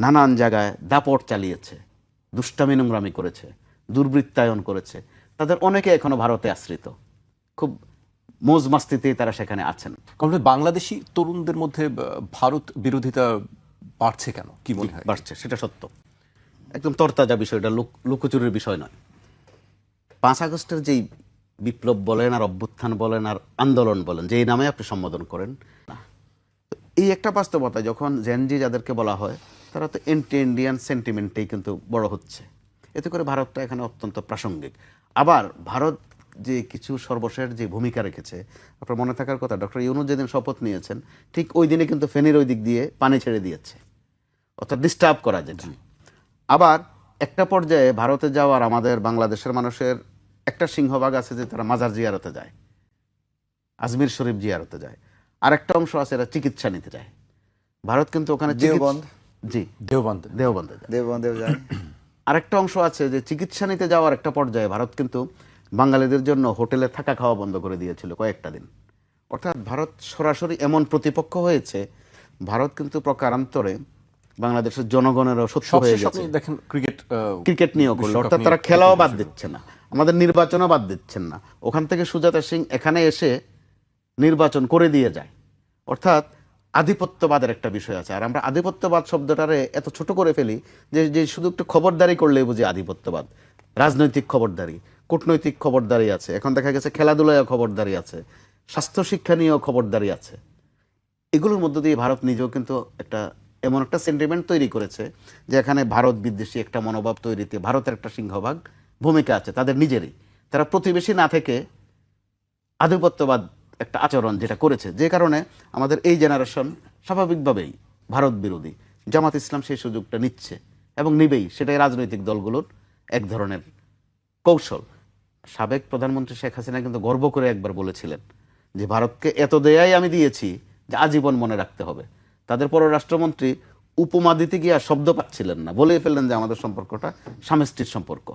নানান জায়গায় দাপট চালিয়েছে, দুষ্টামি নোংরামি করেছে, দুর্বৃত্তায়ন করেছে, তাদের অনেকে এখনো ভারতে আশ্রিত, খুব মৌজ মাস্তিতেই তারা সেখানে আছেন। বাংলাদেশি তরুণদের মধ্যে ভারত বিরোধিতা বাড়ছে কেন, কি মনে হয়? বাড়ছে, সেটা সত্য, একদম তরতাজা বিষয়টা, লুকোচুরির বিষয় নয়। 5 আগস্টের যেই বিপ্লব বলেন আর অভ্যুত্থান বলেন আর আন্দোলন বলেন, যেই নামে আপনি সম্বোধন করেন, এই একটা বাস্তবতা, যখন জেনজি যাদেরকে বলা হয় তারা তো এন্টি ইন্ডিয়ান সেন্টিমেন্টেই কিন্তু বড় হচ্ছে, এতে করে ভারতটা এখানে অত্যন্ত প্রাসঙ্গিক। আবার ভারত যে কিছু সর্বশেষ যে ভূমিকা রেখেছে, আপনার মনে থাকার কথা, ডক্টর ইউনূস যেদিন শপথ নিয়েছেন ঠিক ওই দিনে কিন্তু ফেনীর ওই দিক দিয়ে পানি ছেড়ে দিয়েছে, অর্থাৎ ডিস্টার্ব করা যেটা। আবার একটা পর্যায়ে ভারতে যাওয়ার আমাদের বাংলাদেশের মানুষের একটা সিংহভাগ আছে যে তারা মাজার জিয়ারতে যায়, আজমির শরীফ জিয়ারতে যায়, আর একটা অংশ আছে এরা চিকিৎসা নিতে যায়। ভারত কিন্তু ওখানে দেওবন্দ, জি দেওবন্দে যায়। দেওবন্দেও যায়। আরেকটা অংশ আছে যে চিকিৎসা নিতে যাওয়ার একটা পর্যায়ে ভারত কিন্তু বাঙালিদের জন্য হোটেলে থাকা খাওয়া বন্ধ করে দিয়েছিল কয়েকটা দিন। অর্থাৎ ভারত সরাসরি এমন প্রতিপক্ষ হয়েছে, ভারত কিন্তু প্রকারান্তরে বাংলাদেশের জনগণেরও শত্রু হয়ে গেছে। দেখেন ক্রিকেট নিয়েও করলো, অর্থাৎ তারা খেলাও বাদ দিচ্ছে না, আমাদের নির্বাচনও বাদ দিচ্ছেন না, ওখান থেকে সুজাতা সিং এখানে এসে নির্বাচন করে দিয়ে যায়। অর্থাৎ আধিপত্যবাদের একটা বিষয় আছে, আর আমরা আধিপত্যবাদ শব্দটারে এত ছোট করে ফেলি যে শুধু একটু খবরদারি করলেই বুঝি আধিপত্যবাদ। রাজনৈতিক খবরদারি, কূটনৈতিক খবরদারি আছে, এখন দেখা গেছে খেলাধুলায় খবরদারি আছে, স্বাস্থ্য শিক্ষা নিয়েও খবরদারি আছে। এগুলোর মধ্য দিয়ে ভারত নিজেও কিন্তু একটা এমন একটা সেন্টিমেন্ট তৈরি করেছে যে এখানে ভারত বিদ্বেষী একটা মনোভাব তৈরিতে ভারতের একটা সিংহভাগ ভূমিকা আছে তাদের নিজেরই। তারা প্রতিবেশী না থেকে আধিপত্যবাদ একটা আচরণ যেটা করেছে, যে কারণে আমাদের এই জেনারেশন স্বাভাবিকভাবেই ভারত বিরোধী। জামাত ইসলাম সেই সুযোগটা নিচ্ছে এবং নিবেই, সেটাই রাজনৈতিক দলগুলোর এক ধরনের কৌশল। সাবেক প্রধানমন্ত্রী শেখ হাসিনা কিন্তু গর্ব করে একবার বলেছিলেন যে ভারতকে এত দেয়াই আমি দিয়েছি যে আজীবন মনে রাখতে হবে। তাদের পররাষ্ট্রমন্ত্রী উপমা দিতে গিয়ে আর শব্দ পাচ্ছিলেন না, বলে ফেললেন যে আমাদের সম্পর্কটা স্বামী স্ত্রীর সম্পর্ক।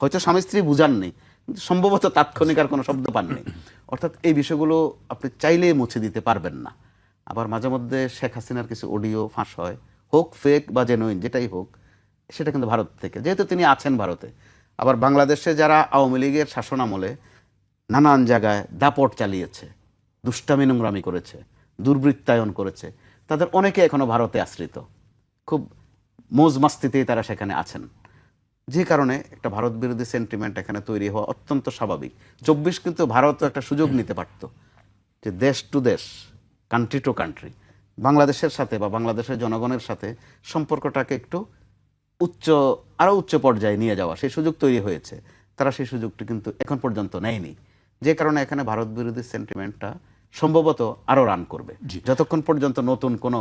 হয়তো স্বামী স্ত্রী বুঝাননি, কিন্তু সম্ভবত তাৎক্ষণিক আর কোনো শব্দ পাননি। অর্থাৎ এই বিষয়গুলো আপনি চাইলেই মুছে দিতে পারবেন না। আবার মাঝে মধ্যে শেখ হাসিনার কিছু অডিও ফাঁস হয়, হোক ফেক বা জেনুইন যেটাই হোক, সেটা কিন্তু ভারত থেকে, যেহেতু তিনি আছেন ভারতে। আবার বাংলাদেশে যারা আওয়ামী লীগের শাসন আমলে নানান জায়গায় দাপট চালিয়েছে, দুষ্টামি নোংরামি করেছে, দুর্বৃত্তায়ন করেছে, তাদের অনেকে এখনো ভারতে আশ্রিত, খুব মৌজ মাস্তিতেই তারা সেখানে আছেন। যে কারণে একটা ভারত বিরোধী সেন্টিমেন্ট এখানে তৈরি হওয়া অত্যন্ত স্বাভাবিক। 24 কিন্তু ভারতও একটা সুযোগ নিতে পারত যে দেশ টু দেশ, কান্ট্রি টু কান্ট্রি, বাংলাদেশের সাথে বা বাংলাদেশের জনগণের সাথে সম্পর্কটাকে একটু আরও উচ্চ পর্যায়ে নিয়ে যাওয়া, সেই সুযোগ তৈরি হয়েছে। তারা সেই সুযোগটি কিন্তু এখন পর্যন্ত নেয়নি, যে কারণে এখানে ভারত বিরোধী সেন্টিমেন্টটা সম্ভবত আরও রান করবে যতক্ষণ পর্যন্ত নতুন কোনো